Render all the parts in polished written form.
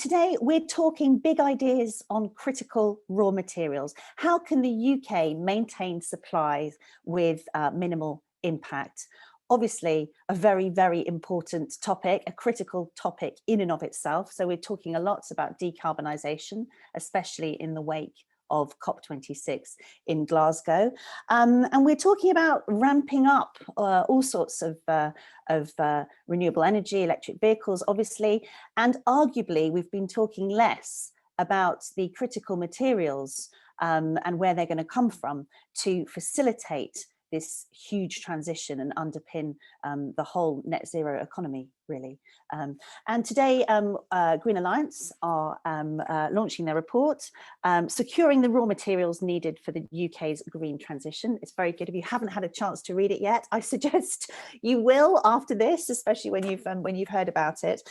today we're talking big ideas on critical raw materials. How can the UK maintain supplies with minimal impact? Obviously, a very, very important topic, a critical topic in and of itself. So we're talking a lot about decarbonisation, especially in the wake of COP26 in Glasgow. And we're talking about ramping up all sorts of renewable energy, electric vehicles, obviously, and arguably we've been talking less about the critical materials and where they're going to come from to facilitate this huge transition and underpin the whole net zero economy, really. And today, Green Alliance are launching their report, Securing the Raw Materials Needed for the UK's Green Transition. It's very good. If you haven't had a chance to read it yet, I suggest you will after this, especially when you've heard about it.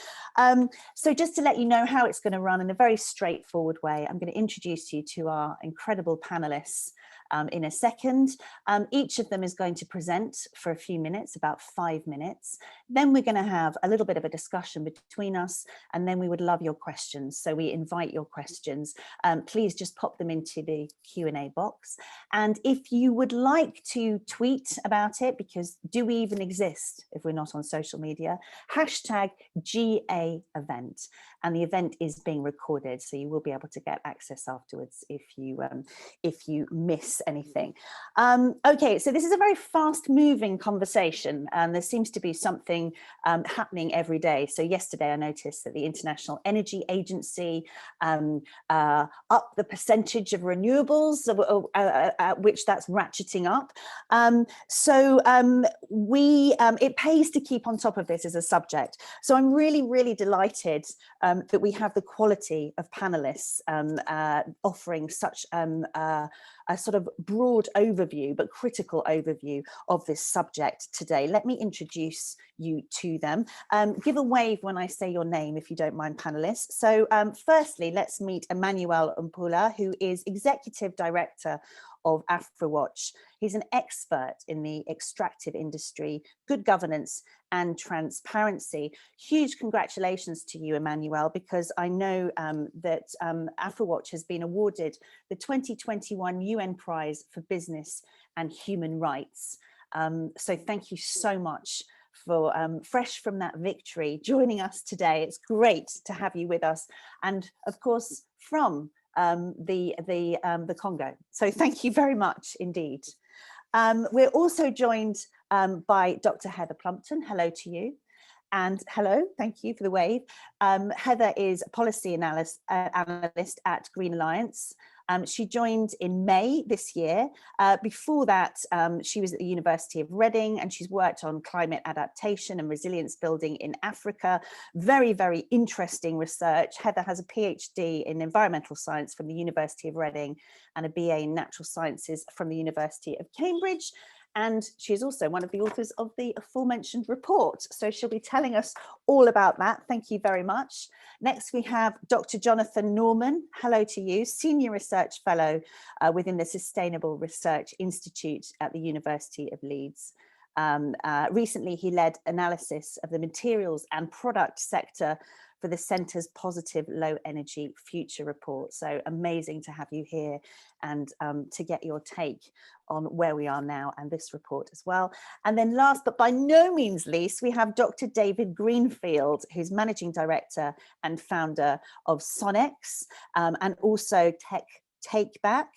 So just to let you know how it's going to run in a very straightforward way, I'm going to introduce you to our incredible panelists in a second. Each of them is going to present for a few minutes, about 5 minutes. Then we're going to have a little bit of a discussion between us, and then we would love your questions. So we invite your questions. Please just pop them into the Q&A box. And if you would like to tweet about it, because do we even exist if we're not on social media? Hashtag GA event. And the event is being recorded, so you will be able to get access afterwards if you miss anything. Okay, so this is a very fast-moving conversation, and there seems to be something happening every day. So yesterday I noticed that the International Energy Agency upped the percentage of renewables, which that's ratcheting up. It pays to keep on top of this as a subject. So I'm really, really delighted that we have the quality of panelists offering such a sort of broad overview, but critical overview of this subject today. Let me introduce you to them. Give a wave when I say your name, if you don't mind, panelists. So firstly, let's meet Emmanuel Umpula, who is Executive Director of Afrewatch. He's an expert in the extractive industry, good governance and transparency. Huge congratulations to you, Emmanuel, because I know that Afrewatch has been awarded the 2021 UN Prize for Business and Human Rights. So thank you so much for fresh from that victory joining us today. It's great to have you with us, and of course from the Congo. So thank you very much indeed. We're also joined by Dr. Heather Plumpton. Hello to you. And hello, thank you for the wave. Heather is a policy analyst at Green Alliance. She joined in May this year. Before that, she was at the University of Reading, and she's worked on climate adaptation and resilience building in Africa. Very, very interesting research. Heather has a PhD in environmental science from the University of Reading and a BA in natural sciences from the University of Cambridge. And she is also one of the authors of the aforementioned report. So she'll be telling us all about that. Thank you very much. Next, we have Dr. Jonathan Norman. Hello to you, Senior Research Fellow within the Sustainable Research Institute at the University of Leeds. Recently, he led analysis of the materials and product sector for the Centre's Positive Low Energy Future Report. So amazing to have you here and to get your take on where we are now and this report as well. And then last but by no means least, we have Dr. David Greenfield, who's Managing Director and founder of SOENECS and also Take Back.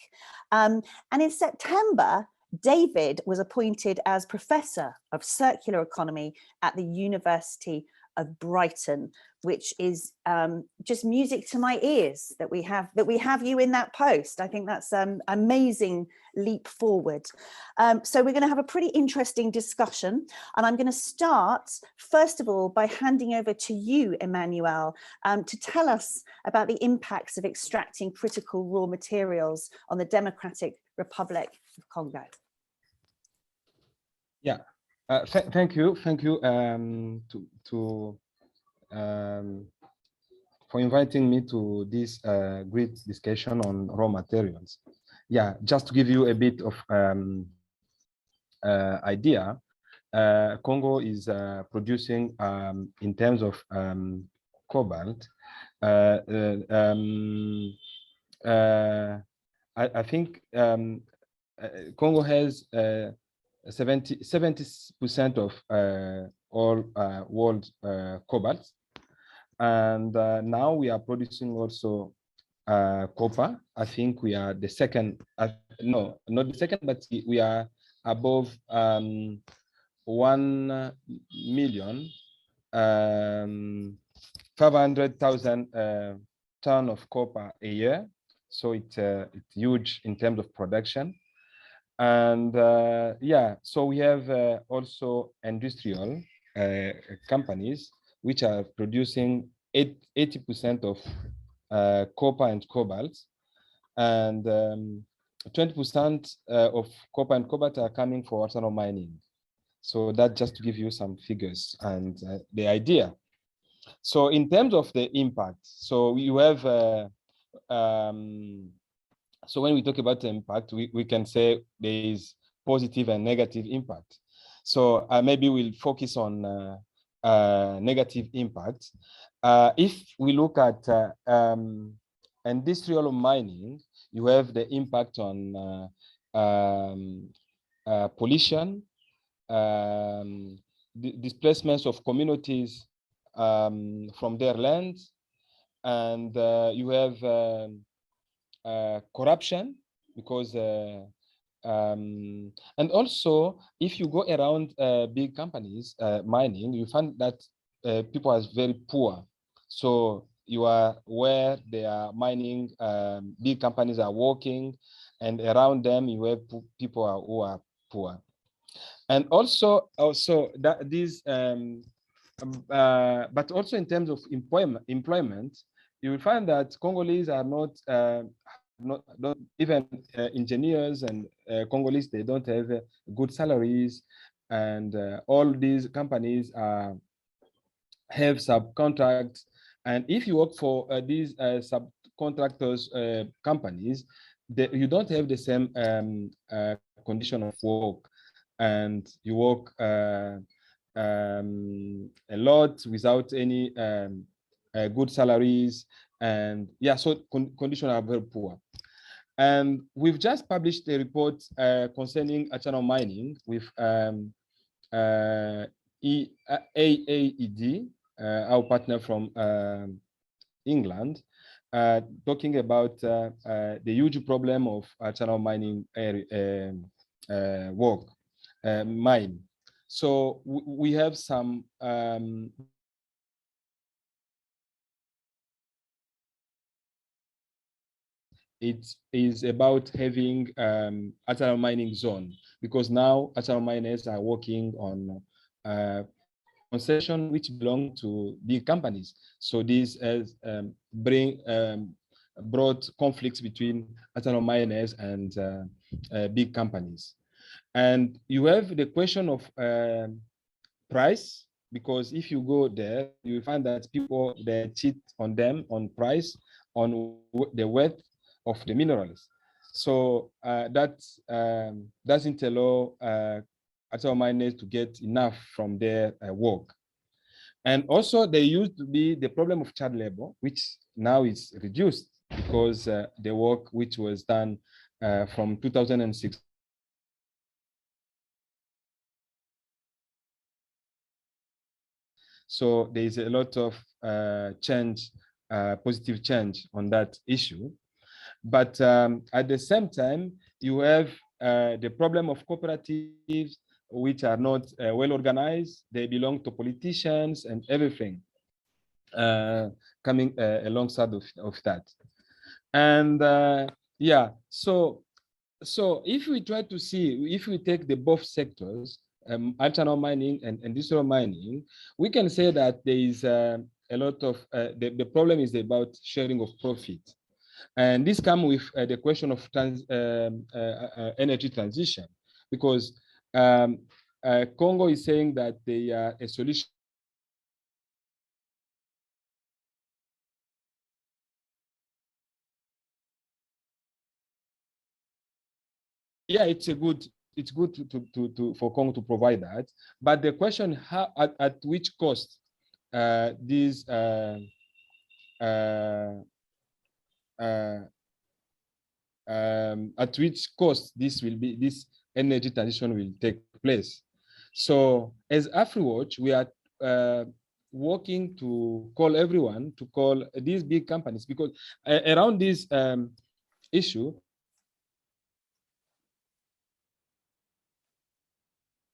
And in September, David was appointed as Professor of Circular Economy at the University of Brighton, which is just music to my ears that we have you in that post. I think that's an amazing leap forward. So we're going to have a pretty interesting discussion, and I'm going to start first of all by handing over to you, Emmanuel, to tell us about the impacts of extracting critical raw materials on the Democratic Republic of Congo. Yeah. Thank you for inviting me to this great discussion on raw materials. Yeah, just to give you a bit of idea, Congo is producing, in terms of cobalt, I think Congo has 70% of all world cobalt, and now we are producing also copper. I think we are the second. No, not the second, but we are above 1,500,000 ton of copper a year. So it's huge in terms of production. And yeah, so we have also industrial companies which are producing 80% of copper and cobalt, and 20% of copper and cobalt are coming for artisanal mining. So that just to give you some figures and the idea. So in terms of the impact, so you have, so when we talk about the impact, we can say there is positive and negative impact. So maybe we'll focus on negative impact. If we look at industrial mining, you have the impact on pollution, displacements of communities from their lands, and you have corruption, because and also if you go around big companies mining, you find that people are very poor. So you are where they are mining, big companies are working, and around them you have people who are poor. And also that these but also in terms of employment, you will find that Congolese are not even engineers, and Congolese, they don't have good salaries, and all these companies have subcontracts. And if you work for these subcontractors companies, you don't have the same condition of work, and you work a lot without any good salaries, and yeah, so conditions are very poor. And we've just published a report concerning artisanal mining with AAED, our partner from England, talking about the huge problem of artisanal mining work, mine. So we have some it is about having artisanal mining zone, because now artisanal miners are working on concession which belong to big companies. So this has brought conflicts between artisanal miners and big companies. And you have the question of price, because if you go there, you find that people, they cheat on them on price, on the worth of the minerals. So that doesn't allow artisanal miners to get enough from their work. And also there used to be the problem of child labor, which now is reduced, because the work which was done from 2006 so there is a lot of change, positive change on that issue. But at the same time, you have the problem of cooperatives, which are not well organized. They belong to politicians and everything coming alongside of that. And yeah, so if we try to see, if we take the both sectors, artisanal mining and industrial mining, we can say that there is a lot of, the problem is about sharing of profit. And this comes with the question of energy transition, because Congo is saying that they are a solution. Yeah, it's good for Congo to provide that, but the question, how, at which cost these at which cost this energy transition will take place. So as Afrewatch, we are working to call everyone, to call these big companies, because around this issue,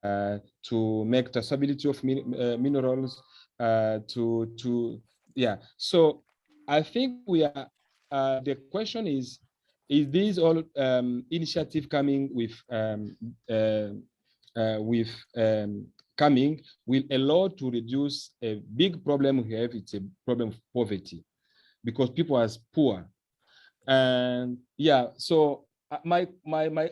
to make traceability of minerals, so I think we are, the question is these all initiative coming with coming will allow to reduce a big problem we have? It's a problem of poverty, because people are poor. And yeah, so my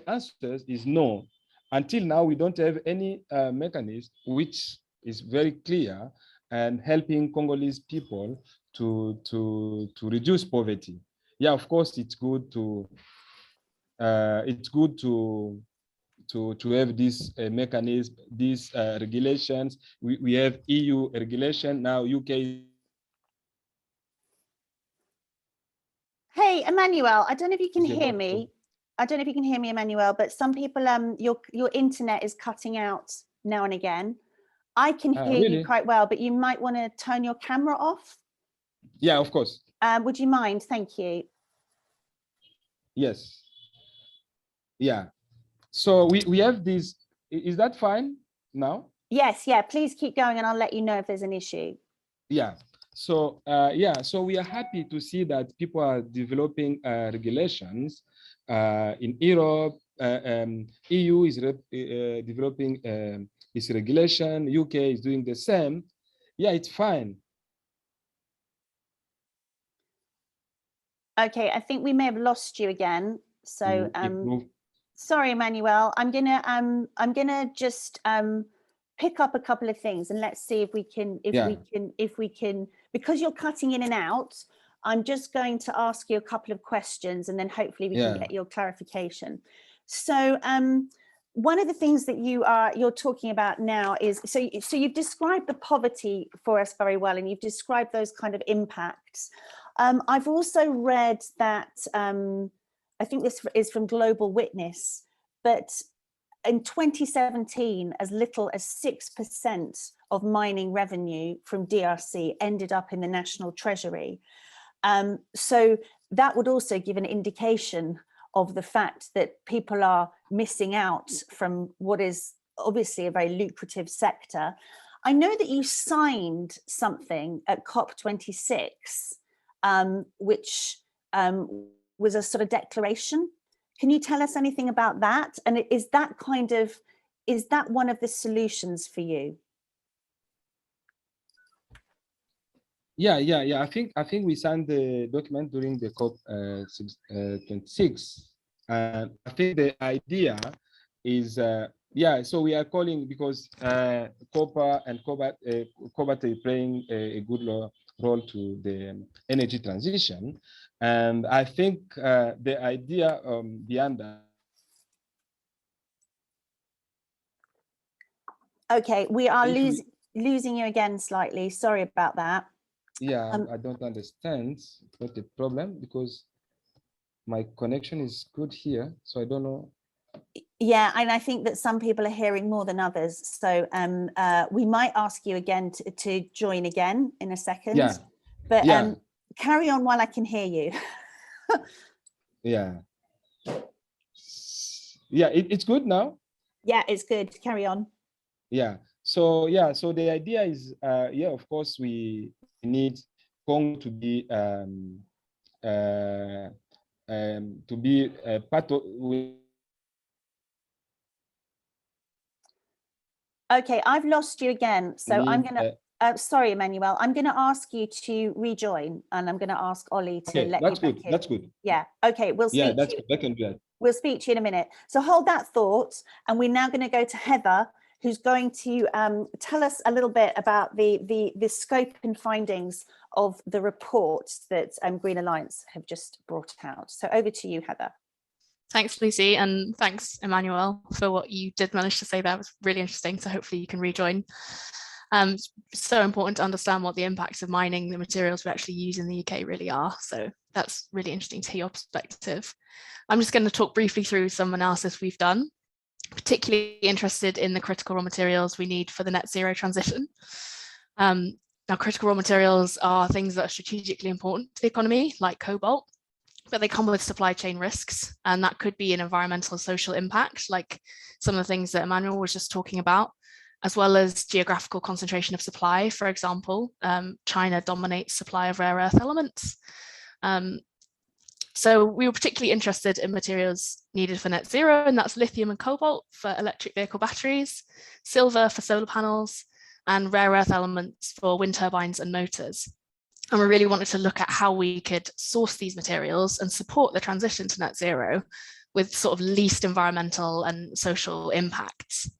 answer is no. Until now, we don't have any mechanism which is very clear and helping Congolese people to reduce poverty. Yeah, of course, it's good to have this mechanism, these regulations. We have EU regulation now. UK. Hey, Emmanuel, I don't know if you can hear me. I don't know if you can hear me, Emmanuel, but some people, your internet is cutting out now and again. I can hear really? you quite well, but you might want to turn your camera off. Yeah, of course. Would you mind? Thank you. Yes. Yeah. So we have this. Is that fine now? Yes. Yeah. Please keep going, and I'll let you know if there's an issue. Yeah. So so we are happy to see that people are developing regulations in Europe. EU is developing its regulation. UK is doing the same. Yeah, it's fine. Okay, I think we may have lost you again. So sorry, Emmanuel. I'm gonna just pick up a couple of things, and let's see if we can, because you're cutting in and out. I'm just going to ask you a couple of questions, and then hopefully we can get your clarification. So one of the things that you're talking about now is, so you've described the poverty for us very well, and you've described those kind of impacts. I've also read that, I think this is from Global Witness, but in 2017, as little as 6% of mining revenue from DRC ended up in the National Treasury. So that would also give an indication of the fact that people are missing out from what is obviously a very lucrative sector. I know that you signed something at COP26, which was a sort of declaration. Can you tell us anything about that? And is that one of the solutions for you? Yeah. I think we signed the document during the COP 26, and I think the idea is so we are calling because copper and cobalt are playing a good role to the energy transition, and I think the idea behind that. Okay, we are losing you again slightly. Sorry about that. Yeah, I don't understand what the problem, because my connection is good here, so I don't know. Yeah, and I think that some people are hearing more than others. So we might ask you again to join again in a second. Yeah. But carry on while I can hear you. Yeah. Yeah, it's good now. Yeah, it's good. Carry on. Yeah. So the idea is, of course, we need Congo to be part of. Okay, I've lost you again. So I'm gonna. Sorry, Emmanuel. I'm going to ask you to rejoin, and I'm going to ask Ollie to let you back in. That's good. Yeah. Okay. We'll speak. Yeah, that's good. I can do that. We'll speak to you in a minute. So hold that thought, and we're now going to go to Heather, who's going to tell us a little bit about the scope and findings of the report that Green Alliance have just brought out. So over to you, Heather. Thanks, Lucy, and thanks, Emmanuel, for what you did manage to say there. It was really interesting, so hopefully you can rejoin. It's so important to understand what the impacts of mining the materials we actually use in the UK really are. So that's really interesting to hear your perspective. I'm just going to talk briefly through some analysis we've done, particularly interested in the critical raw materials we need for the net zero transition. Now, critical raw materials are things that are strategically important to the economy, like cobalt, but they come with supply chain risks, and that could be an environmental and social impact, like some of the things that Emmanuel was just talking about, as well as geographical concentration of supply. For example, China dominates supply of rare earth elements. So we were particularly interested in materials needed for net zero, and that's lithium and cobalt for electric vehicle batteries, silver for solar panels, and rare earth elements for wind turbines and motors. And we really wanted to look at how we could source these materials and support the transition to net zero with sort of least environmental and social impacts.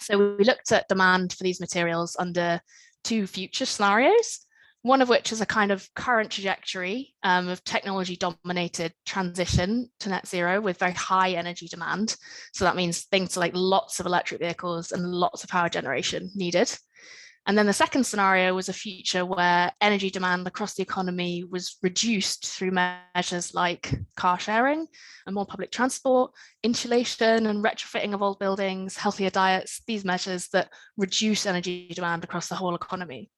So we looked at demand for these materials under two future scenarios, one of which is a kind of current trajectory of technology-dominated transition to net zero with very high energy demand. So that means things like lots of electric vehicles and lots of power generation needed. And then the second scenario was a future where energy demand across the economy was reduced through measures like car sharing and more public transport, insulation and retrofitting of old buildings, healthier diets, these measures that reduce energy demand across the whole economy.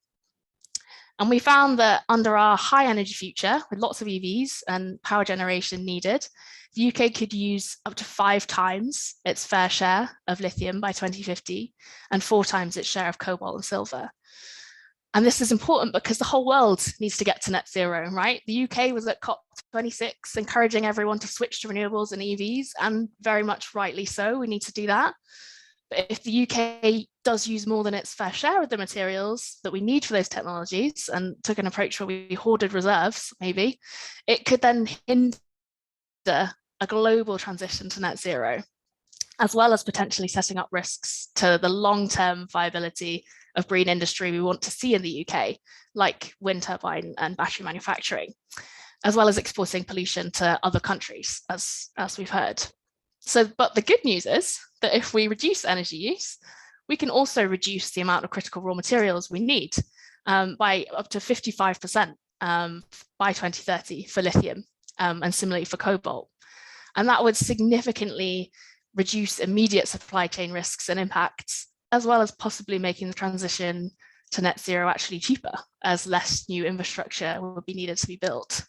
And we found that under our high energy future, with lots of EVs and power generation needed, the UK could use up to 5 times its fair share of lithium by 2050 and 4 times its share of cobalt and silver. And this is important because the whole world needs to get to net zero, right? The UK was at COP26 encouraging everyone to switch to renewables and EVs, and very much rightly so, we need to do that. But if the UK does use more than its fair share of the materials that we need for those technologies and took an approach where we hoarded reserves, maybe, it could then hinder a global transition to net zero, as well as potentially setting up risks to the long-term viability of green industry we want to see in the UK, like wind turbine and battery manufacturing, as well as exporting pollution to other countries, as we've heard. So, but the good news is that if we reduce energy use, we can also reduce the amount of critical raw materials we need by up to 55% by 2030 for lithium, and similarly for cobalt. And that would significantly reduce immediate supply chain risks and impacts, as well as possibly making the transition to net zero actually cheaper, as less new infrastructure will be needed to be built.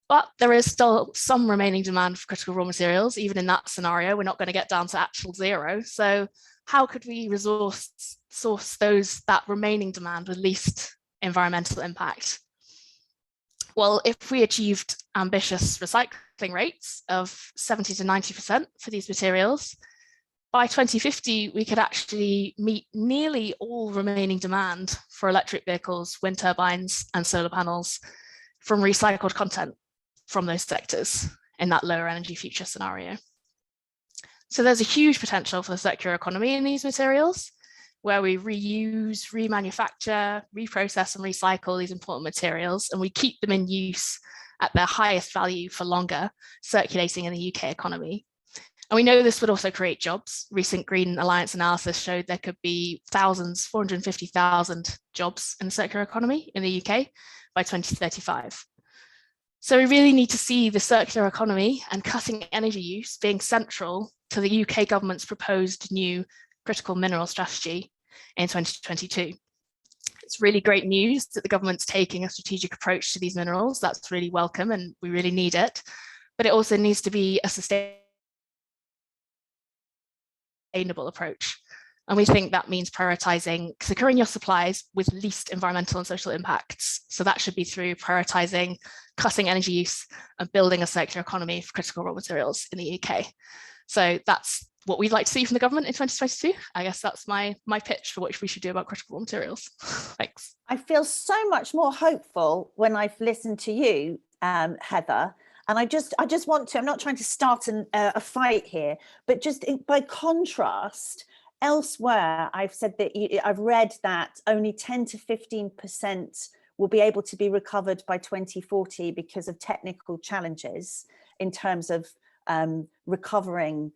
But there is still some remaining demand for critical raw materials. Even in that scenario, we're not going to get down to actual zero. So how could we source that remaining demand with least environmental impact? Well, if we achieved ambitious recycling rates of 70 to 90% for these materials, by 2050, we could actually meet nearly all remaining demand for electric vehicles, wind turbines, and solar panels from recycled content from those sectors in that lower energy future scenario. So there's a huge potential for the circular economy in these materials, where we reuse, remanufacture, reprocess and recycle these important materials, and we keep them in use at their highest value for longer, circulating in the UK economy. And we know this would also create jobs. Recent Green Alliance analysis showed there could be 450,000 jobs in the circular economy in the UK by 2035. So we really need to see the circular economy and cutting energy use being central to the UK government's proposed new critical mineral strategy in 2022. It's really great news that the government's taking a strategic approach to these minerals. That's really welcome and we really need it. But it also needs to be a sustainable approach. And we think that means prioritizing securing your supplies with least environmental and social impacts. So that should be through prioritizing cutting energy use and building a circular economy for critical raw materials in the UK. So that's what we'd like to see from the government in 2022. I guess that's my pitch for what we should do about critical raw materials. Thanks. I feel so much more hopeful when I've listened to you, Heather. And I just want to, I'm not trying to start a fight here, but just by contrast, elsewhere, I've read that only 10 to 15% will be able to be recovered by 2040 because of technical challenges in terms of recovering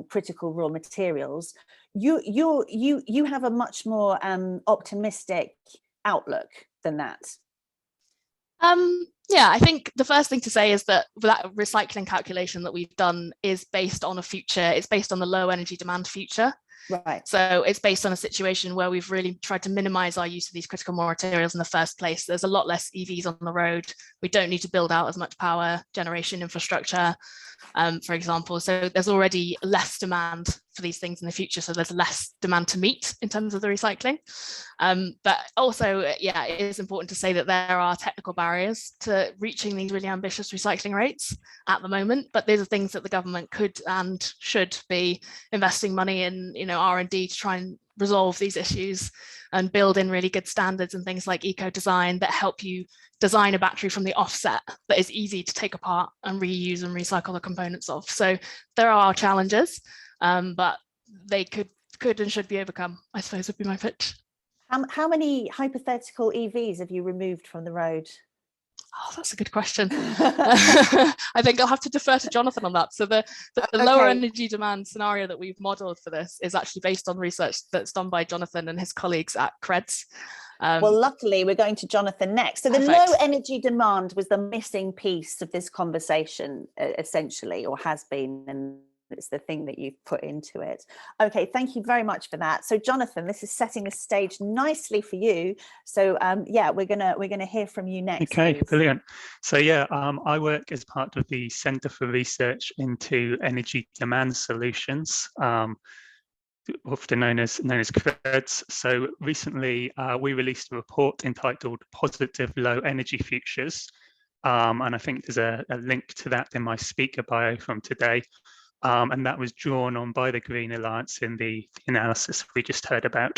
critical raw materials, you have a much more optimistic outlook than that. Yeah, I think the first thing to say is that that recycling calculation that we've done is based on a future, it's based on the low energy demand future. Right. So it's based on a situation where we've really tried to minimize our use of these critical raw materials in the first place. There's a lot less EVs on the road. We don't need to build out as much power generation infrastructure, for example. So there's already less demand for these things in the future. So there's less demand to meet in terms of the recycling. But also, yeah, it is important to say that there are technical barriers to reaching these really ambitious recycling rates at the moment. But these are things that the government could and should be investing money in, R&D to try and resolve these issues and build in really good standards and things like eco-design that help you design a battery from the offset that is easy to take apart and reuse and recycle the components of. So there are challenges, but they could and should be overcome, I suppose would be my pitch. How many hypothetical EVs have you removed from the road? Oh, that's a good question. I think I'll have to defer to Jonathan on that. So the lower energy demand scenario that we've modeled for this is actually based on research that's done by Jonathan and his colleagues at CREDS. Well, luckily, we're going to Jonathan next. So the low energy demand was the missing piece of this conversation, essentially, or has been, and it's the thing that you've put into it. Okay, thank you very much for that. So Jonathan, this is setting the stage nicely for you. So yeah, we're gonna hear from you next. Okay, please. Brilliant. So yeah, I work as part of the Centre for Research into Energy Demand Solutions, often known as CREDS. So recently we released a report entitled Positive Low Energy Futures, and I think there's a link to that in my speaker bio from today. And that was drawn on by the Green Alliance in the analysis we just heard about.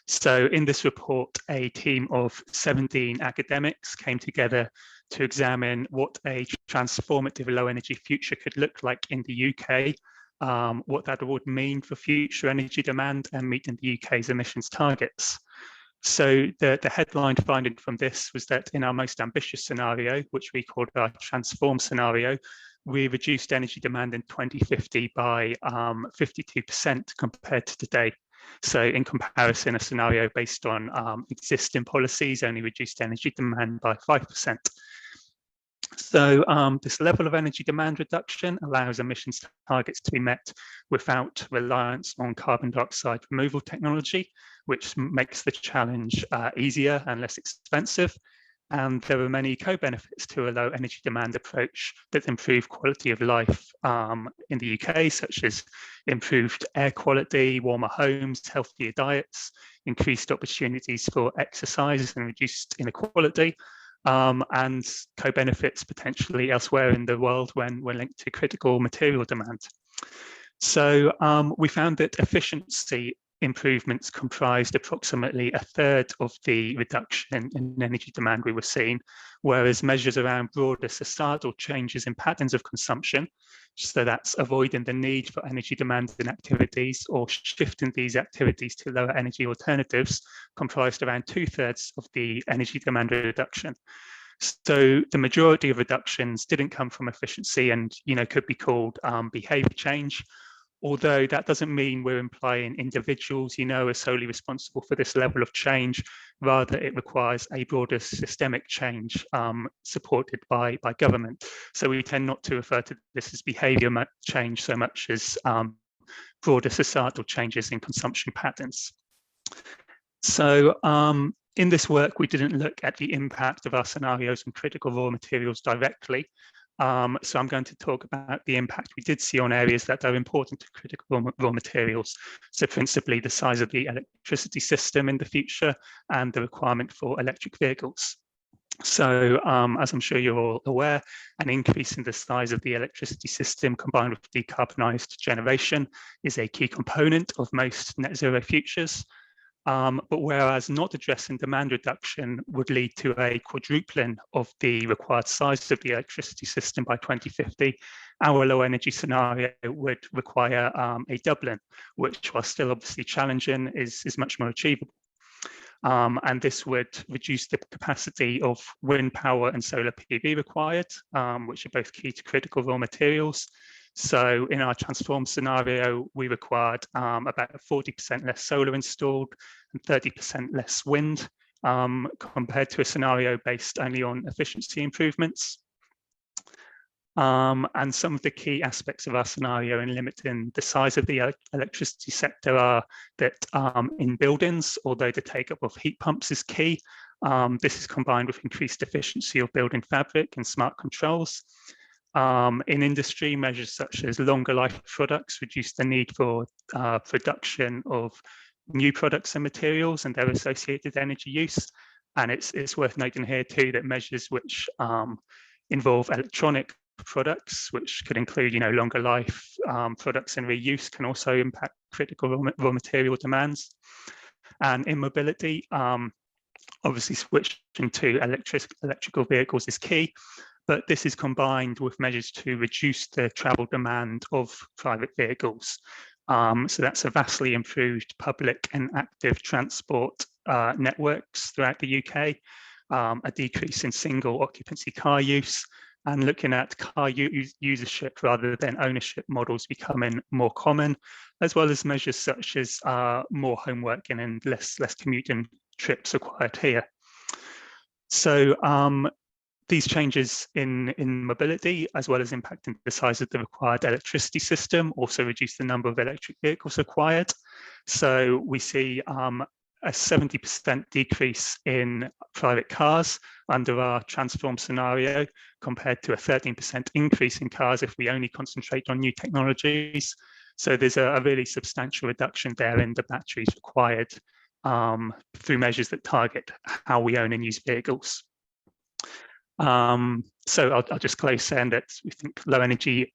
So in this report, a team of 17 academics came together to examine what a transformative low energy future could look like in the UK, what that would mean for future energy demand and meeting the UK's emissions targets. So the headline finding from this was that in our most ambitious scenario, which we called our transform scenario, we reduced energy demand in 2050 by 52% compared to today. So in comparison, a scenario based on existing policies only reduced energy demand by 5%. So this level of energy demand reduction allows emissions targets to be met without reliance on carbon dioxide removal technology, which makes the challenge easier and less expensive. And there are many co-benefits to a low energy demand approach that improve quality of life in the UK, such as improved air quality, warmer homes, healthier diets, increased opportunities for exercise and reduced inequality, and co-benefits potentially elsewhere in the world when linked to critical material demand. So we found that efficiency improvements comprised approximately a third of the reduction in energy demand we were seeing, whereas measures around broader societal changes in patterns of consumption, so that's avoiding the need for energy demanding activities or shifting these activities to lower energy alternatives, comprised around 2/3 of the energy demand reduction. So the majority of reductions didn't come from efficiency and could be called behavior change. Although that doesn't mean we're implying individuals, are solely responsible for this level of change. Rather, it requires a broader systemic change supported by government. So we tend not to refer to this as behaviour change so much as broader societal changes in consumption patterns. So in this work, we didn't look at the impact of our scenarios on critical raw materials directly. So I'm going to talk about the impact we did see on areas that are important to critical raw materials. So principally the size of the electricity system in the future and the requirement for electric vehicles. So as I'm sure you're all aware, an increase in the size of the electricity system combined with decarbonised generation is a key component of most net zero futures. But whereas not addressing demand reduction would lead to a quadrupling of the required size of the electricity system by 2050, our low energy scenario would require a doubling, which, while still obviously challenging, is much more achievable. And this would reduce the capacity of wind power and solar PV required, which are both key to critical raw materials. So in our transform scenario, we required about 40% less solar installed and 30% less wind, compared to a scenario based only on efficiency improvements. And some of the key aspects of our scenario in limiting the size of the electricity sector are that in buildings, although the take-up of heat pumps is key, this is combined with increased efficiency of building fabric and smart controls. In industry, measures such as longer life products reduce the need for production of new products and materials and their associated energy use. And it's worth noting here too that measures which involve electronic products, which could include, longer life products and reuse, can also impact critical raw material demands. And in mobility, obviously switching to electrical vehicles is key, but this is combined with measures to reduce the travel demand of private vehicles. So that's a vastly improved public and active transport networks throughout the UK, a decrease in single occupancy car use, and looking at car usership rather than ownership models becoming more common, as well as measures such as more home working and less commuting trips required here. So these changes in mobility, as well as impacting the size of the required electricity system, also reduce the number of electric vehicles required. So we see a 70% decrease in private cars under our transform scenario, compared to a 13% increase in cars if we only concentrate on new technologies. So there's a really substantial reduction there in the batteries required through measures that target how we own and use vehicles. So I'll just close saying that we think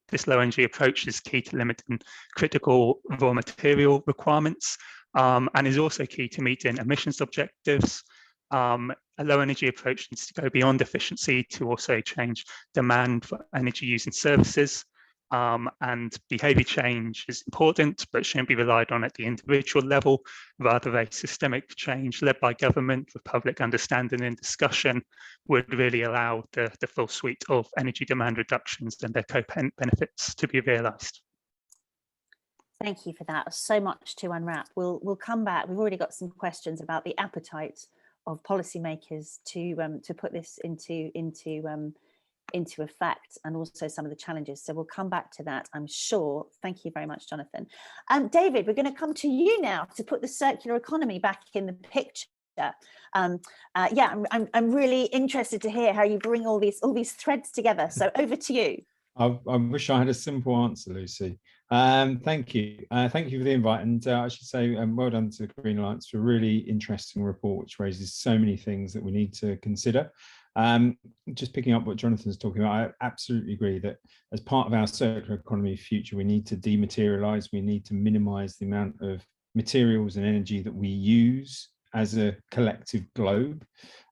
this low energy approach is key to limiting critical raw material requirements, and is also key to meeting emissions objectives. A low energy approach needs to go beyond efficiency to also change demand for energy using services. And behaviour change is important, but shouldn't be relied on at the individual level. Rather, a systemic change led by government with public understanding and discussion would really allow the full suite of energy demand reductions and their co-benefits to be realised. Thank you for that. So much to unwrap. We'll come back. We've already got some questions about the appetite of policymakers to put this into effect, and also some of the challenges. So we'll come back to that, I'm sure. Thank you very much, Jonathan. David, we're going to come to you now to put the circular economy back in the picture. Yeah, I'm really interested to hear how you bring all these threads together. So over to you. I wish I had a simple answer, Lucy. Thank you. Thank you for the invite. And I should say well done to the Green Alliance for a really interesting report, which raises so many things that we need to consider. Just picking up what Jonathan's talking about, I absolutely agree that as part of our circular economy future, we need to dematerialize, we need to minimize the amount of materials and energy that we use as a collective globe.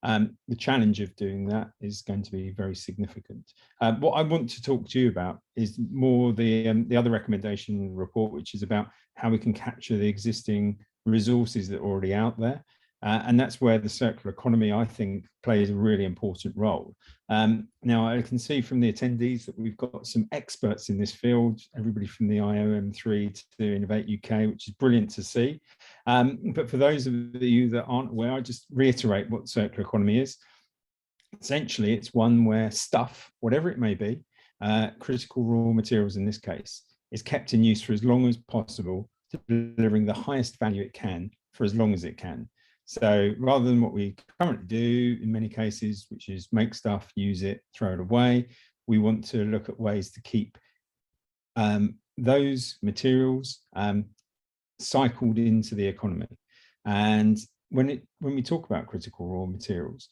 The challenge of doing that is going to be very significant. What I want to talk to you about is more the other recommendation report, which is about how we can capture the existing resources that are already out there. And that's where the circular economy, I think, plays a really important role. Now, I can see from the attendees that we've got some experts in this field, everybody from the IOM3 to Innovate UK, which is brilliant to see. But for those of you that aren't aware, I just reiterate what circular economy is. Essentially, it's one where stuff, whatever it may be, critical raw materials in this case, is kept in use for as long as possible, delivering the highest value it can for as long as it can. So rather than what we currently do in many cases, which is make stuff, use it, throw it away, we want to look at ways to keep those materials cycled into the economy. And when we talk about critical raw materials,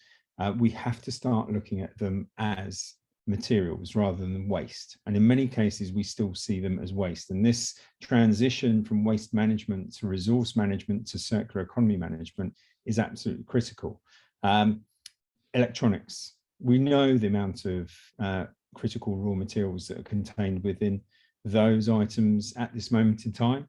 we have to start looking at them as materials rather than waste. And in many cases, we still see them as waste. And this transition from waste management to resource management to circular economy management is absolutely critical. Electronics, we know the amount of critical raw materials that are contained within those items at this moment in time.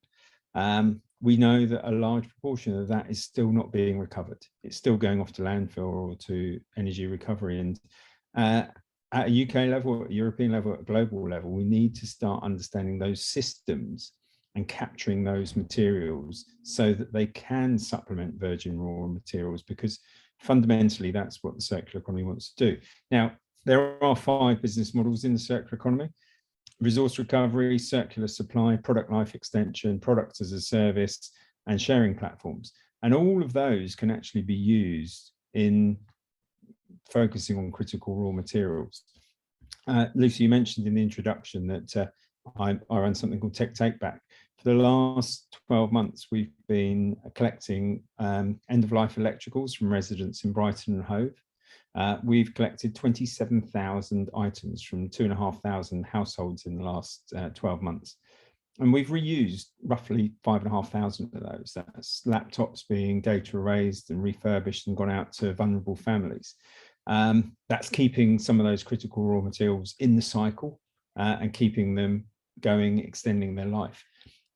We know that a large proportion of that is still not being recovered. It's still going off to landfill or to energy recovery. And at a UK level, at a European level, at a global level, we need to start understanding those systems and capturing those materials so that they can supplement virgin raw materials, because fundamentally that's what the circular economy wants to do. Now, there are 5 business models in the circular economy: resource recovery, circular supply, product life extension, product as a service, and sharing platforms. And all of those can actually be used in focusing on critical raw materials. Lucy, you mentioned in the introduction that I run something called Tech Take Back. For the last 12 months, we've been collecting end-of-life electricals from residents in Brighton and Hove. We've collected 27,000 items from 2,500 households in the last 12 months. And we've reused roughly 5,500 of those. That's laptops being data erased and refurbished and gone out to vulnerable families. That's keeping some of those critical raw materials in the cycle and keeping them going, extending their life.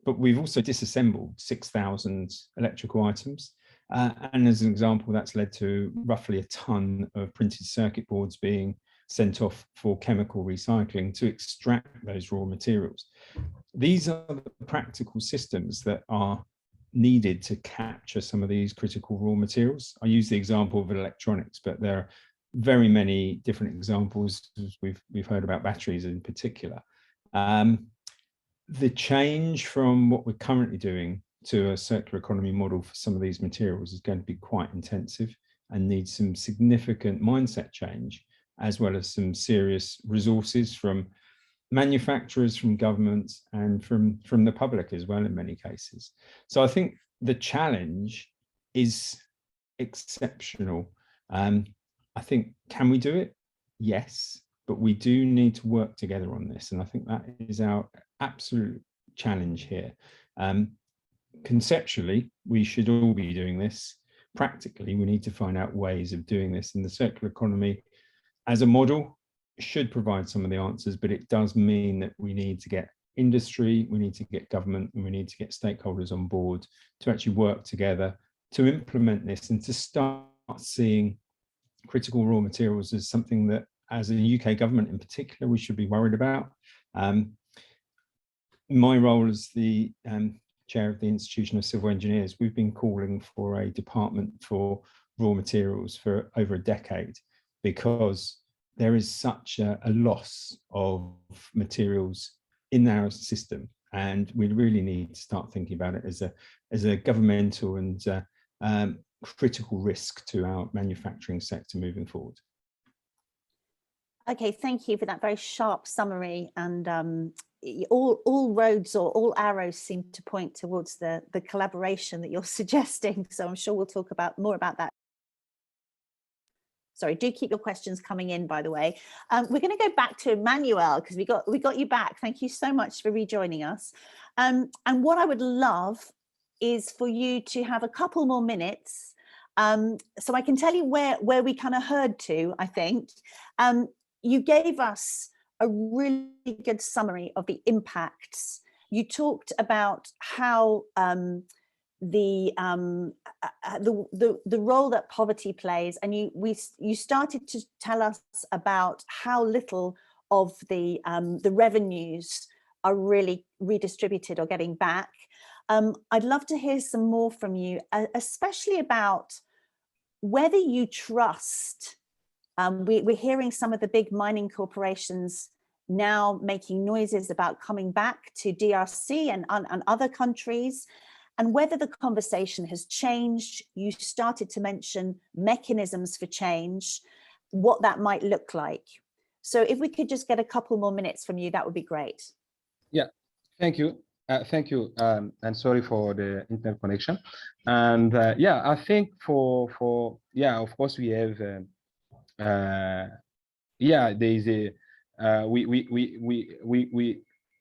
But we've also disassembled 6,000 electrical items. And as an example, that's led to roughly a ton of printed circuit boards being sent off for chemical recycling to extract those raw materials. These are the practical systems that are needed to capture some of these critical raw materials. I use the example of electronics, but there are very many different examples. We've heard about batteries in particular. The change from what we're currently doing to a circular economy model for some of these materials is going to be quite intensive and needs some significant mindset change, as well as some serious resources from manufacturers, from governments, and from the public as well in many cases. So I think the challenge is exceptional. I think, can we do it? Yes, but we do need to work together on this. And I think that is our absolute challenge here. Conceptually, we should all be doing this. Practically, we need to find out ways of doing this. And the circular economy as a model should provide some of the answers, but it does mean that we need to get industry, we need to get government, and we need to get stakeholders on board to actually work together to implement this and to start seeing critical raw materials as something that, as a UK government in particular, we should be worried about. My role as the chair of the Institution of Civil Engineers, we've been calling for a department for raw materials for over a decade, because there is such a loss of materials in our system, and we really need to start thinking about it as a governmental and critical risk to our manufacturing sector moving forward. Okay, thank you for that very sharp summary. And all roads or all arrows seem to point towards the collaboration that you're suggesting. So I'm sure we'll talk more about that. Sorry, do keep your questions coming in, by the way. We're going to go back to Emmanuel, because we got you back. Thank you so much for rejoining us. And what I would love is for you to have a couple more minutes, so I can tell you where we kind of heard to, I think. You gave us a really good summary of the impacts. You talked about how the role that poverty plays, and you started to tell us about how little of the revenues are really redistributed or getting back. I'd love to hear some more from you, especially about whether you trust. We're hearing some of the big mining corporations now making noises about coming back to DRC and other countries, and whether the conversation has changed. You started to mention mechanisms for change, what that might look like. So if we could just get a couple more minutes from you, that would be great. Yeah, thank you. Thank you, and sorry for the internet connection. And yeah, I think of course we have there is a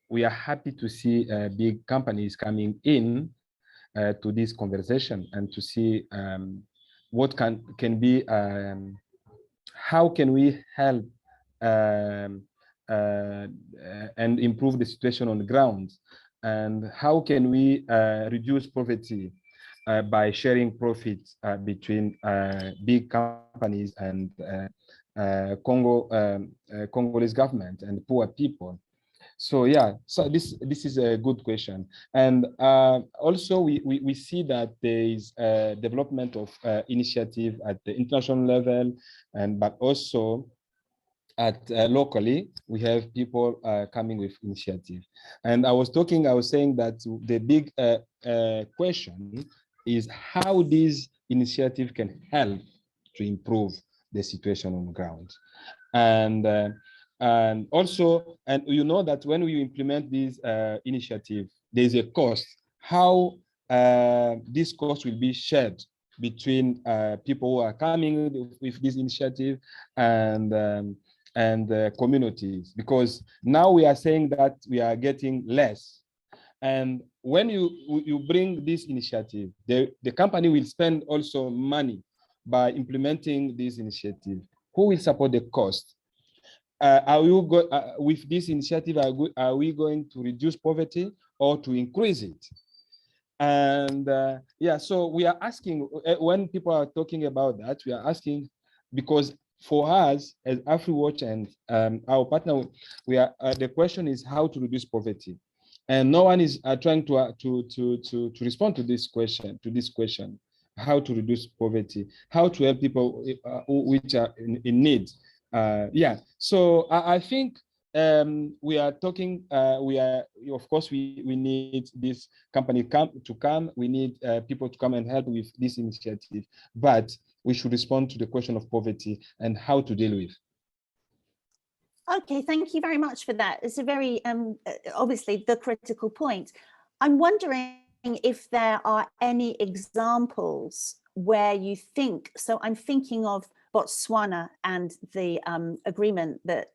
we are happy to see big companies coming in to this conversation, and to see what can be how can we help and improve the situation on the ground, and how can we reduce poverty by sharing profits between big companies and Congolese government and poor people. So yeah, so this is a good question. And also we see that there is a development of initiative at the international level, but also at locally, we have people coming with initiative. And I was saying that the big question is how this initiative can help to improve the situation on the ground. And also, and you know that when we implement this initiative, there's a cost. How this cost will be shared between people who are coming with this initiative and communities, because now we are saying that we are getting less. And when you bring this initiative, the company will spend also money by implementing this initiative. Who will support the cost? With this initiative, are we going to reduce poverty or to increase it? And yeah, so we are asking, when people are talking about that, we are asking, because for us as Afrewatch and our partner, the question is how to reduce poverty, and no one is trying to respond to this question, how to reduce poverty, how to help people which are in need. Yeah, so I think we are talking. Of course, we need this company to come. We need people to come and help with this initiative, but we should respond to the question of poverty and how to deal with. Okay, thank you very much for that. It's a very obviously the critical point. I'm wondering if there are any examples where you think, so I'm thinking of Botswana and the agreement that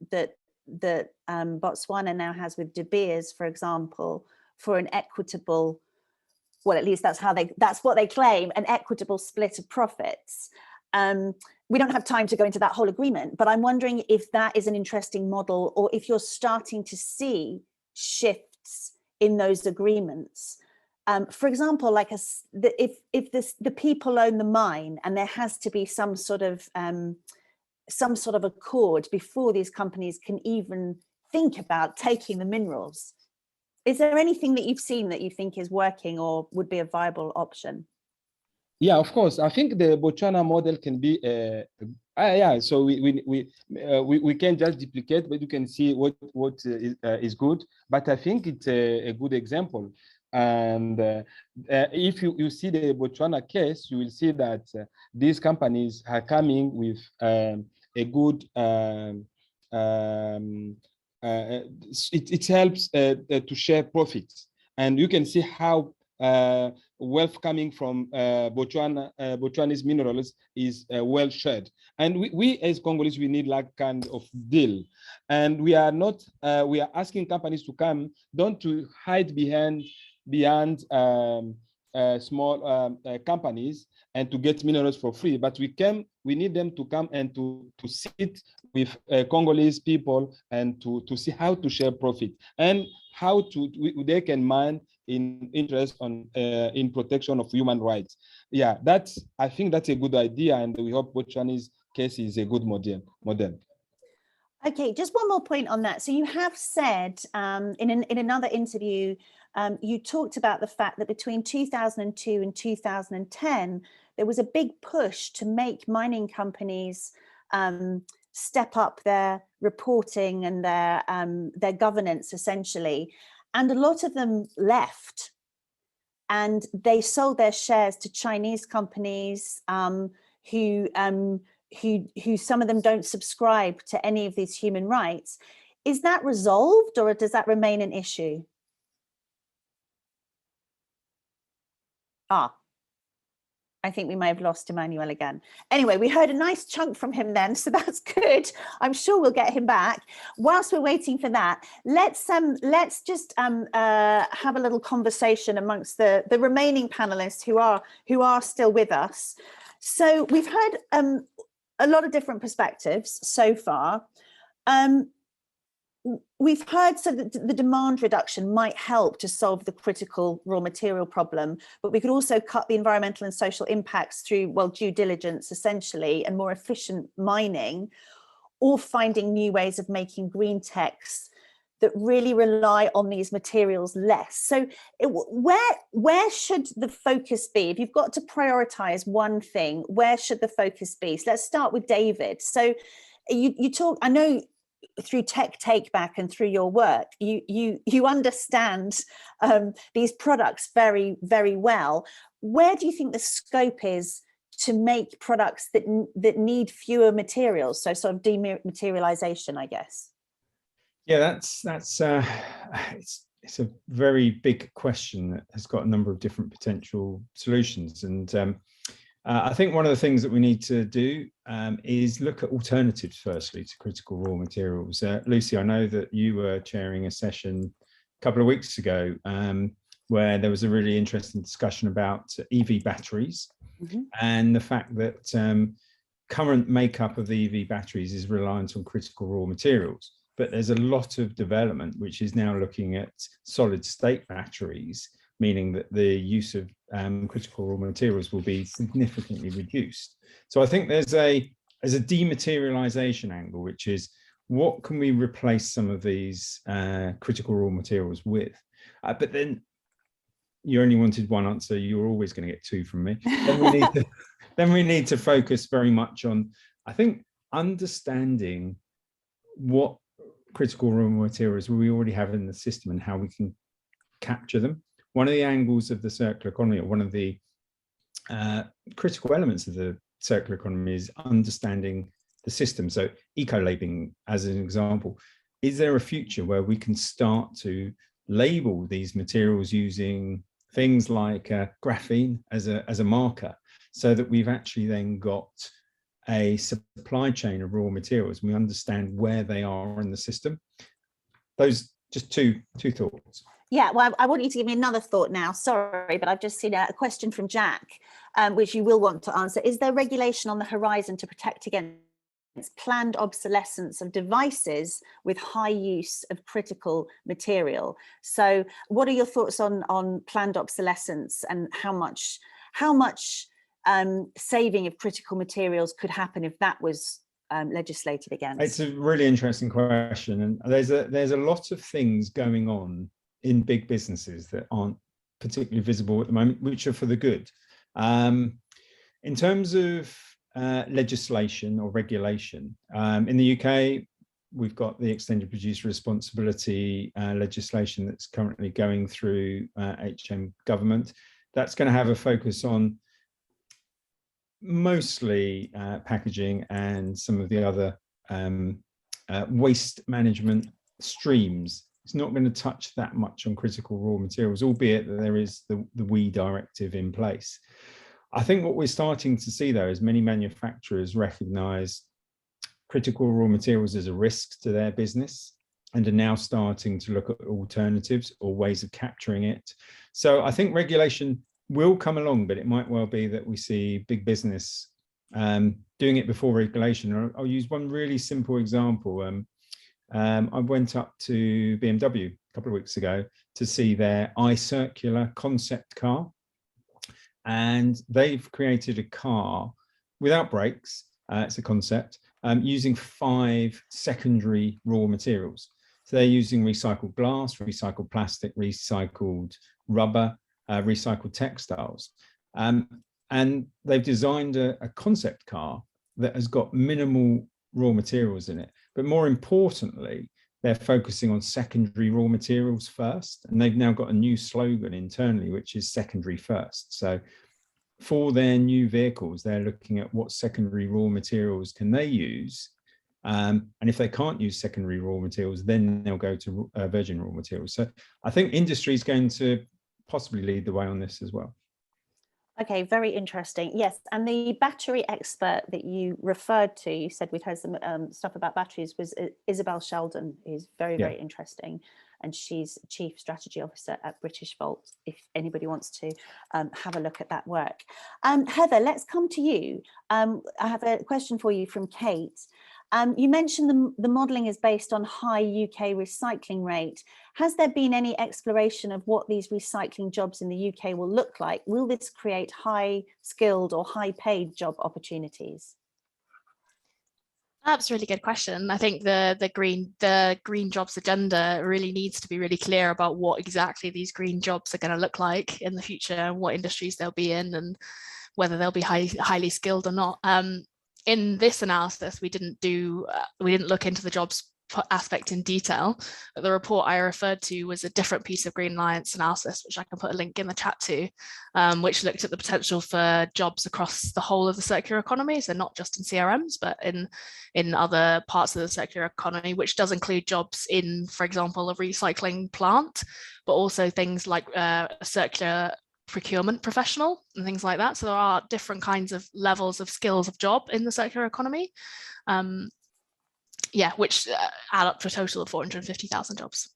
Botswana now has with De Beers, for example, for an equitable, well, at least that's what they claim, an equitable split of profits. We don't have time to go into that whole agreement, but I'm wondering if that is an interesting model, or if you're starting to see shifts in those agreements. For example, like if the people own the mine, and there has to be some sort of accord before these companies can even think about taking the minerals. Is there anything that you've seen that you think is working or would be a viable option? Yeah, of course. I think the Botswana model can be, yeah. So we can just duplicate, but you can see what is good. But I think it's a good example. And if you see the Botswana case, you will see that these companies are coming with a good. It helps to share profits, and you can see how wealth coming from Botswana's minerals is well shared. And we as Congolese, we need like kind of deal. And we are not, we are asking companies to come, don't to hide beyond small companies and to get minerals for free, but we need them to come and to sit with Congolese people and to see how to share profit and how they can mine in interest on in protection of human rights. Yeah, I think that's a good idea, and we hope Botswana's case is a good model. Okay, just one more point on that. So you have said in another interview, you talked about the fact that between 2002 and 2010, there was a big push to make mining companies step up their reporting and their governance, essentially. And a lot of them left, and they sold their shares to Chinese companies who some of them don't subscribe to any of these human rights. Is that resolved, or does that remain an issue? I think we may have lost Emmanuel again. Anyway, we heard a nice chunk from him then, so that's good. I'm sure we'll get him back. Whilst we're waiting for that, let's just have a little conversation amongst the remaining panelists who are still with us. So we've heard a lot of different perspectives so far. We've heard so that the demand reduction might help to solve the critical raw material problem, but we could also cut the environmental and social impacts through, well, due diligence, essentially, and more efficient mining. or finding new ways of making green techs that really rely on these materials less. So where should the focus be? If you've got to prioritize one thing, where should the focus be? So let's start with David. So you talk, I know through Tech Take Back and through your work, you understand these products very, very well. Where do you think the scope is to make products that need fewer materials? So sort of dematerialization, I guess. Yeah, it's a very big question that has got a number of different potential solutions. And I think one of the things that we need to do is look at alternatives, firstly, to critical raw materials. Lucy, I know that you were chairing a session a couple of weeks ago where there was a really interesting discussion about EV batteries and the fact that current makeup of the EV batteries is reliant on critical raw materials. But there's a lot of development which is now looking at solid state batteries, meaning that the use of critical raw materials will be significantly reduced. So I think there's a dematerialization angle, which is what can we replace some of these critical raw materials with? But then you only wanted one answer, you're always going to get two from me. Then we need to focus very much on, I think, understanding what critical raw materials we already have in the system and how we can capture them. One of the angles of the circular economy, or one of the critical elements of the circular economy, is understanding the system. So eco-labeling, as an example, is there a future where we can start to label these materials using things like graphene as a marker, so that we've actually then got a supply chain of raw materials and we understand where they are in the system? Those just two thoughts. Yeah, well, I want you to give me another thought now. Sorry, but I've just seen a question from Jack, which you will want to answer. Is there regulation on the horizon to protect against planned obsolescence of devices with high use of critical material? So what are your thoughts on planned obsolescence, and how much saving of critical materials could happen if that was legislated against? It's a really interesting question, and there's a lot of things going on in big businesses that aren't particularly visible at the moment, which are for the good. In terms of legislation or regulation, in the UK, we've got the extended producer responsibility legislation that's currently going through HM government. That's going to have a focus on mostly packaging and some of the other waste management streams. It's not going to touch that much on critical raw materials, albeit that there is the WEEE directive in place. I think what we're starting to see, though, is many manufacturers recognise critical raw materials as a risk to their business and are now starting to look at alternatives or ways of capturing it. So I think regulation will come along, but it might well be that we see big business doing it before regulation. I'll use one really simple example. I went up to BMW a couple of weeks ago to see their iCircular concept car, and they've created a car without brakes. It's a concept using 5 secondary raw materials. So they're using recycled glass, recycled plastic, recycled rubber, recycled textiles, and they've designed a concept car that has got minimal raw materials in it. But more importantly, they're focusing on secondary raw materials first, and they've now got a new slogan internally, which is secondary first. So for their new vehicles, they're looking at what secondary raw materials can they use, and if they can't use secondary raw materials, then they'll go to virgin raw materials. So I think industry is going to possibly lead the way on this as well. Okay, very interesting. Yes, and the battery expert that you referred to, you said we'd heard some stuff about batteries, was Isabel Sheldon, who's very, very interesting. And she's Chief Strategy Officer at British Volt, if anybody wants to have a look at that work. Heather, let's come to you. I have a question for you from Kate. You mentioned the modelling is based on high UK recycling rate. Has there been any exploration of what these recycling jobs in the UK will look like? Will this create high skilled or high paid job opportunities? That's a really good question. I think the green jobs agenda really needs to be really clear about what exactly these green jobs are going to look like in the future, and what industries they'll be in, and whether they'll be highly skilled or not. In this analysis, we didn't look into the jobs aspect in detail, but the report I referred to was a different piece of Green Alliance analysis, which I can put a link in the chat to, which looked at the potential for jobs across the whole of the circular economy, so not just in CRMs, but in other parts of the circular economy, which does include jobs in, for example, a recycling plant, but also things like a circular procurement professional and things like that. So there are different kinds of levels of skills of job in the circular economy. Which add up to a total of 450,000 jobs.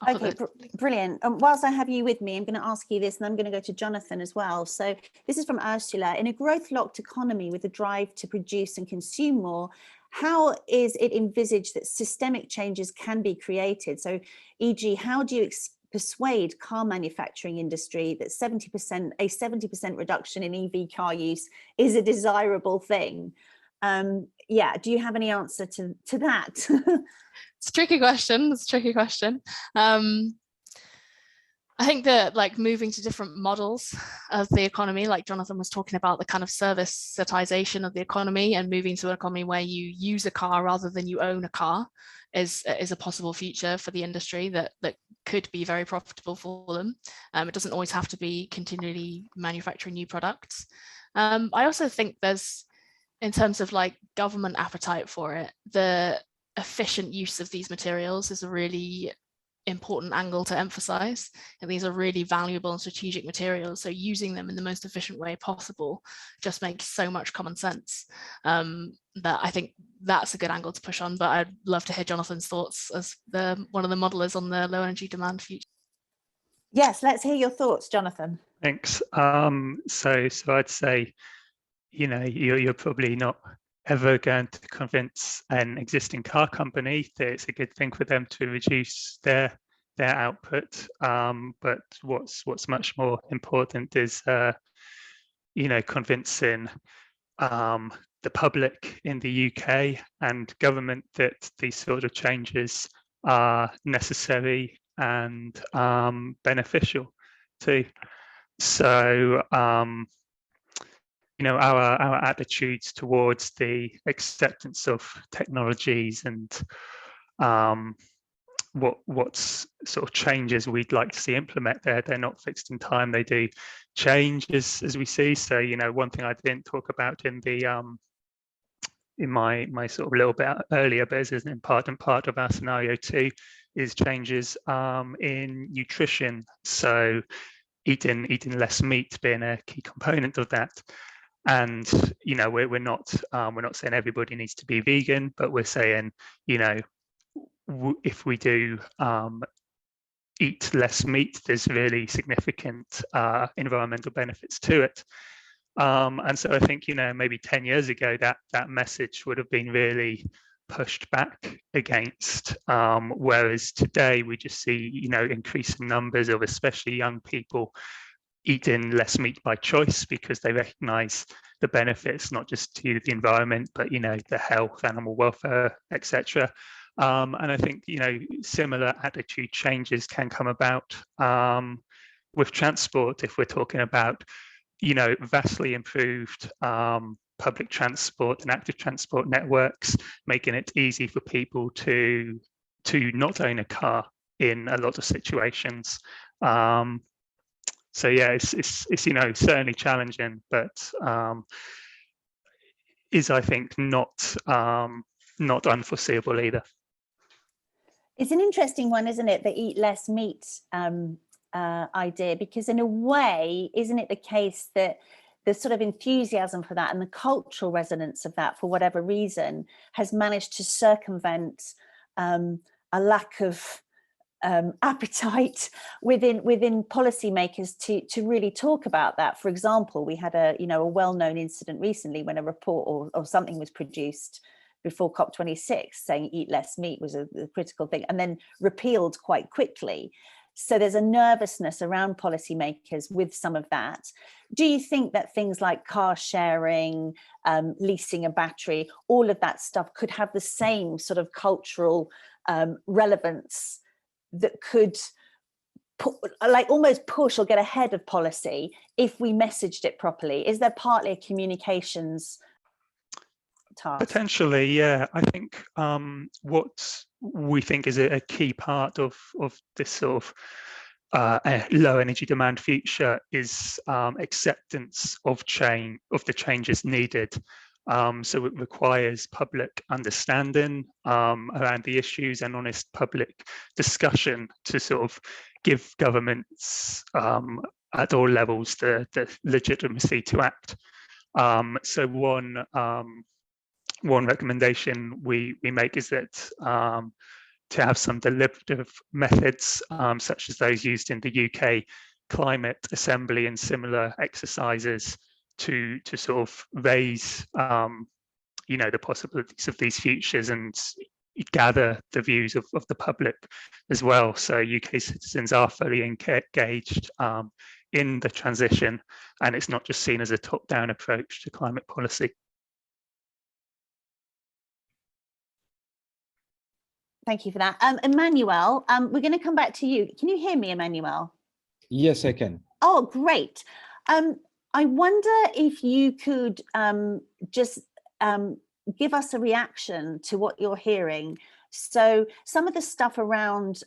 Okay, brilliant. Whilst I have you with me, I'm going to ask you this, and I'm going to go to Jonathan as well. So this is from Ursula. In a growth-locked economy with a drive to produce and consume more, how is it envisaged that systemic changes can be created? So, e.g., how do you persuade car manufacturing industry that a 70% reduction in EV car use is a desirable thing? Do you have any answer to that? It's a tricky question. I think that, like, moving to different models of the economy, like Jonathan was talking about, the kind of servicetization of the economy, and moving to an economy where you use a car rather than you own a car is a possible future for the industry that could be very profitable for them. It doesn't always have to be continually manufacturing new products. I also think there's, in terms of like government appetite for it, the efficient use of these materials is a really important angle to emphasize. And these are really valuable and strategic materials. So using them in the most efficient way possible just makes so much common sense. That I think that's a good angle to push on. But I'd love to hear Jonathan's thoughts as one of the modelers on the low energy demand future. Yes, let's hear your thoughts, Jonathan. Thanks. So I'd say, you're probably not ever going to convince an existing car company that it's a good thing for them to reduce their output. But what's much more important is convincing the public in the UK and government that these sort of changes are necessary and beneficial too. So our attitudes towards the acceptance of technologies and what's sort of changes we'd like to see implement they're not fixed in time. They do change as we see. So one thing I didn't talk about in my sort of little bit earlier, but is an important part of our scenario too, is changes in nutrition. So eating less meat being a key component of that. And we're not saying everybody needs to be vegan, but we're saying if we do eat less meat, there's really significant environmental benefits to it. And so I think maybe 10 years ago that message would have been really pushed back against, whereas today we just see increasing numbers of especially young people eating less meat by choice because they recognize the benefits, not just to the environment, but the health, animal welfare, etc. And I think similar attitude changes can come about with transport. If we're talking about vastly improved public transport and active transport networks, making it easy for people to not own a car in a lot of situations. So yeah, it's certainly challenging, but is, I think, not unforeseeable either. It's an interesting one, isn't it? The eat less meat idea, because in a way, isn't it the case that the sort of enthusiasm for that and the cultural resonance of that, for whatever reason, has managed to circumvent a lack of appetite within policymakers to really talk about that. For example, we had a well-known incident recently when a report or something was produced before COP26 saying eat less meat was a critical thing, and then repealed quite quickly. So there's a nervousness around policymakers with some of that. Do you think that things like car sharing, leasing a battery, all of that stuff could have the same sort of cultural relevance that could like almost push or get ahead of policy if we messaged it properly? Is there partly a communications task? Potentially, yeah. I think what we think is a key part of this sort of a low energy demand future is acceptance of the changes needed. So it requires public understanding around the issues and honest public discussion to sort of give governments at all levels the legitimacy to act. So one recommendation we make is that to have some deliberative methods, such as those used in the UK Climate Assembly and similar exercises, to sort of raise, the possibilities of these futures and gather the views of the public as well. So UK citizens are fully engaged in the transition, and it's not just seen as a top-down approach to climate policy. Thank you for that. Emmanuel, we're going to come back to you. Can you hear me, Emmanuel? Yes, I can. Oh, great. I wonder if you could just give us a reaction to what you're hearing. So some of the stuff around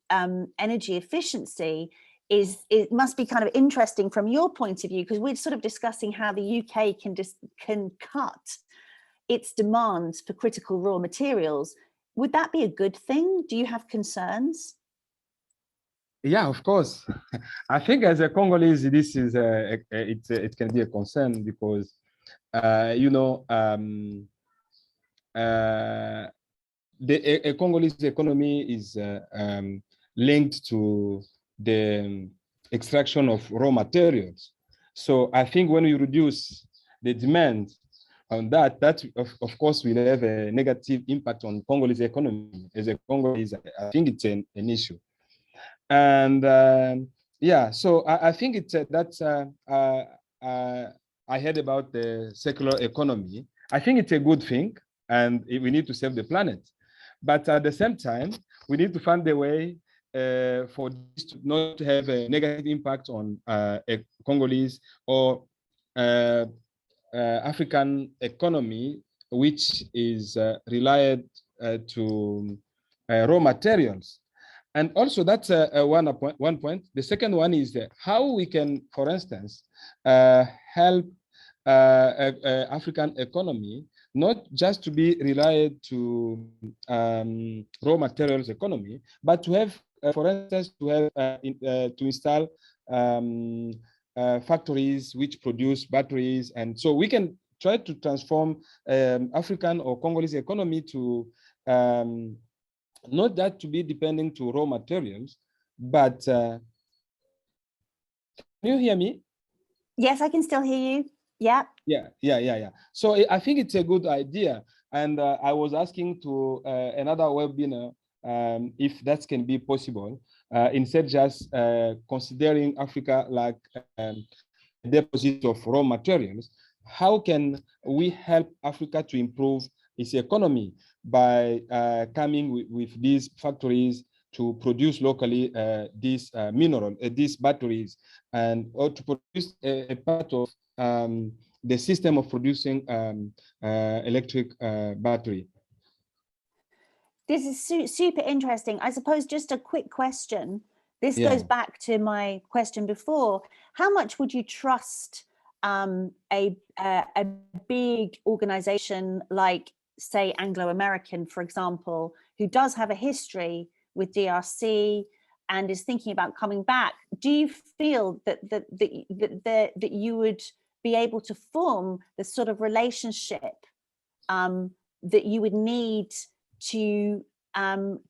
energy efficiency it must be kind of interesting from your point of view, because we're sort of discussing how the UK can cut its demands for critical raw materials. Would that be a good thing? Do you have concerns? Yeah, of course. I think as a Congolese, this is it can be a concern because the Congolese economy is linked to the extraction of raw materials. So I think when you reduce the demand on that of course will have a negative impact on Congolese economy. As a Congolese, I think it's an issue. And yeah, so I think it's I heard about the circular economy. I think it's a good thing, and we need to save the planet. But at the same time, we need to find a way for this to not have a negative impact on Congolese or African economy, which is relied to raw materials. And also that's one point. The second one is how we can, for instance, help African economy not just to be relied to raw materials economy, but to have, for instance, to have to install factories which produce batteries, and so we can try to transform African or Congolese economy to not that to be depending to raw materials, but can you hear me? Yes, I can still hear you. Yeah. Yeah. So I think it's a good idea. And I was asking to another webinar if that can be possible, instead just considering Africa like a deposit of raw materials. How can we help Africa to improve its economy by coming with these factories to produce locally these these batteries, and or to produce a part of the system of producing electric battery? This is super interesting. I suppose just a quick question. This goes back to my question before. How much would you trust a big organization like, say, Anglo-American, for example, who does have a history with DRC and is thinking about coming back? Do you feel that you would be able to form the sort of relationship that you would need to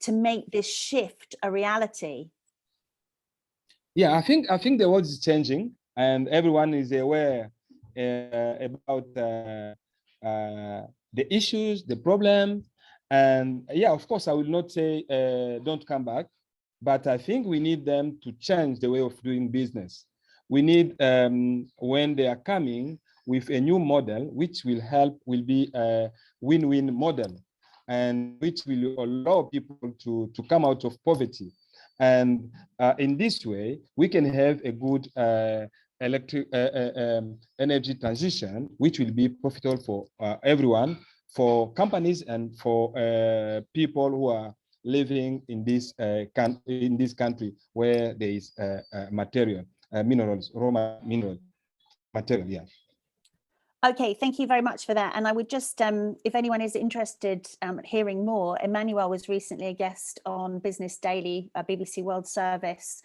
make this shift a reality? Yeah, I think the world is changing, and everyone is aware about the issues, the problem, and yeah, of course, I will not say don't come back, but I think we need them to change the way of doing business. We need, when they are coming with a new model, which will be a win-win model, and which will allow people to come out of poverty. And in this way, we can have a good energy transition, which will be profitable for everyone, for companies and for people who are living in this country where there is material, minerals, raw mineral material. Yeah. Okay, thank you very much for that. And I would just, if anyone is interested hearing more, Emmanuel was recently a guest on Business Daily, BBC World Service,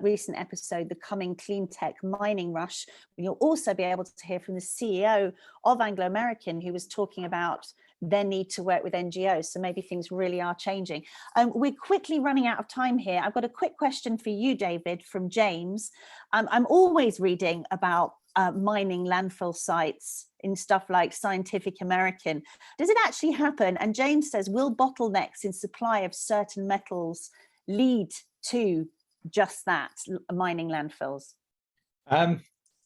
recent episode, The Coming Clean Tech Mining Rush. You'll also be able to hear from the CEO of Anglo American, who was talking about their need to work with NGOs. So maybe things really are changing. We're quickly running out of time here. I've got a quick question for you, David, from James. I'm always reading about mining landfill sites in stuff like Scientific American. Does it actually happen? And James says, will bottlenecks in supply of certain metals lead to just that, mining landfills?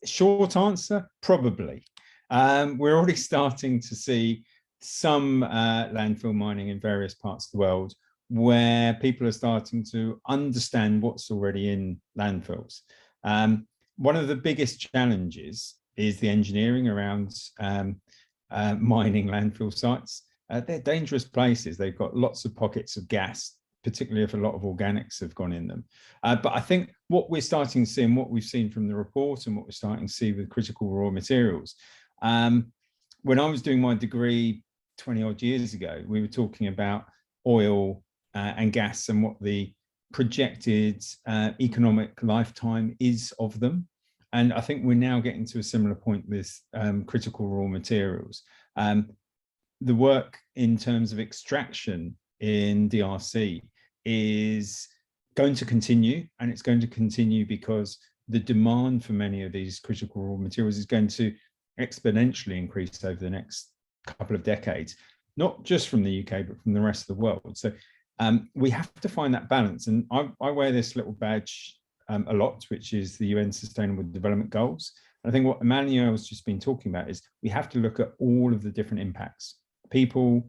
Short answer, probably. We're already starting to see some landfill mining in various parts of the world where people are starting to understand what's already in landfills. One of the biggest challenges is the engineering around mining landfill sites. They're dangerous places. They've got lots of pockets of gas, particularly if a lot of organics have gone in them. But I think what we're starting to see, and what we've seen from the report, and what we're starting to see with critical raw materials, when I was doing my degree 20 odd years ago, we were talking about oil and gas and what the projected economic lifetime is of them. And I think we're now getting to a similar point with critical raw materials. The work in terms of extraction in DRC is going to continue, and it's going to continue because the demand for many of these critical raw materials is going to exponentially increase over the next couple of decades, not just from the UK, but from the rest of the world. So we have to find that balance. And I wear this little badge a lot, which is the UN Sustainable Development Goals. And I think what Emmanuel has just been talking about is we have to look at all of the different impacts, people,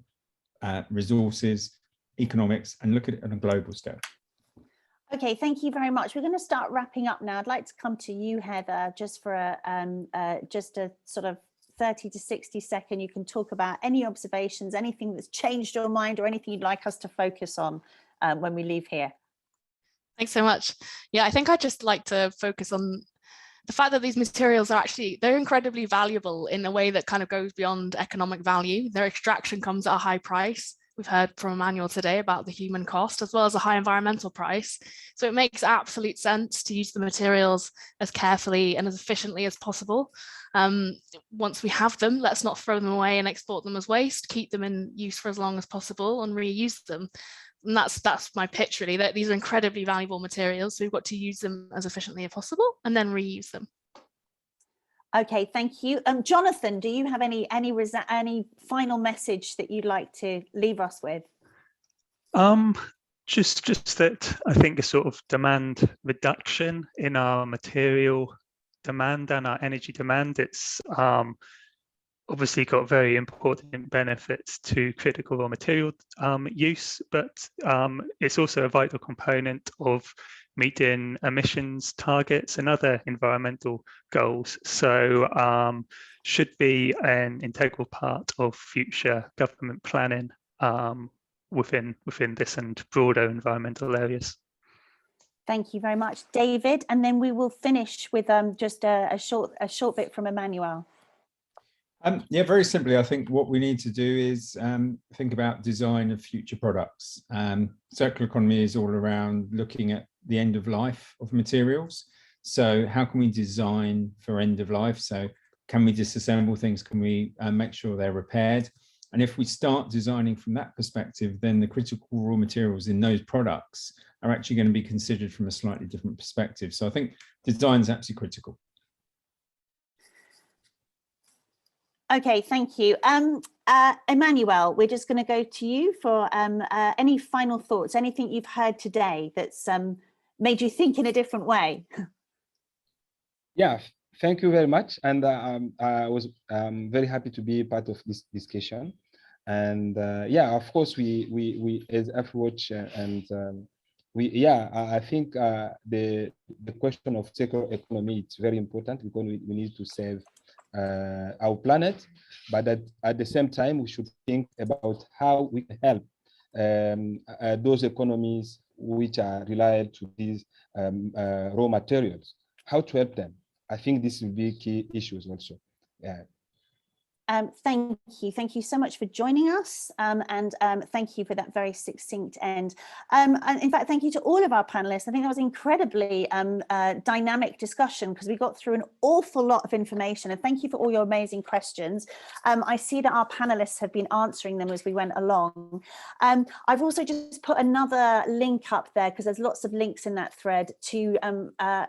resources, economics, and look at it on a global scale. Okay, thank you very much. We're going to start wrapping up now. I'd like to come to you, Heather, just for a sort of 30 to 60 second. You can talk about any observations, anything that's changed your mind, or anything you'd like us to focus on when we leave here. Thanks so much. Yeah, I think I'd just like to focus on the fact that these materials are they're incredibly valuable in a way that kind of goes beyond economic value. Their extraction comes at a high price. We've heard from Emmanuel today about the human cost, as well as a high environmental price. So it makes absolute sense to use the materials as carefully and as efficiently as possible. Once we have them, let's not throw them away and export them as waste, keep them in use for as long as possible and reuse them. And that's my pitch, really, that these are incredibly valuable materials. So we've got to use them as efficiently as possible and then reuse them. Okay, thank you. Jonathan, do you have any final message that you'd like to leave us with? Just that I think a sort of demand reduction in our material demand and our energy demand, it's obviously got very important benefits to critical raw material use, but it's also a vital component of meeting emissions targets and other environmental goals. So should be an integral part of future government planning within this and broader environmental areas. Thank you very much, David. And then we will finish with just a short bit from Emmanuel. Yeah, very simply, I think what we need to do is think about design of future products. Circular economy is all around looking at the end of life of materials. So how can we design for end of life? So can we disassemble things? Can we make sure they're repaired? And if we start designing from that perspective, then the critical raw materials in those products are actually going to be considered from a slightly different perspective. So I think design is absolutely critical. Okay, thank you. Emmanuel, we're just going to go to you for any final thoughts, anything you've heard today that's made you think in a different way. Yeah, thank you very much. And I was very happy to be part of this discussion. And yeah, of course, we as Afrewatch and I think the question of circular economy is very important because we need to save our planet, but at the same time, we should think about how we can help those economies which are reliant to these raw materials, how to help them. I think this will be key issues also. Yeah. Thank you. Thank you so much for joining us, and thank you for that very succinct end. And in fact, thank you to all of our panelists. I think that was incredibly dynamic discussion because we got through an awful lot of information, and thank you for all your amazing questions. I see that our panelists have been answering them as we went along. I've also just put another link up there because there's lots of links in that thread to,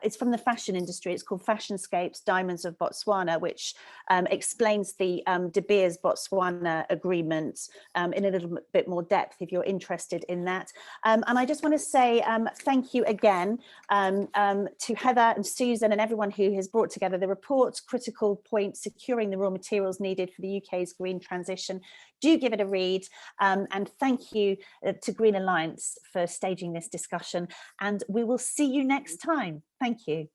it's from the fashion industry. It's called Fashionscapes, Diamonds of Botswana, which explains the De Beers Botswana agreement in a little bit more depth if you're interested in that. And I just want to say thank you again to Heather and Susan and everyone who has brought together the report, Critical Point, Securing the Raw Materials Needed for the UK's Green Transition. Do give it a read, and thank you to Green Alliance for staging this discussion, and we will see you next time. Thank you.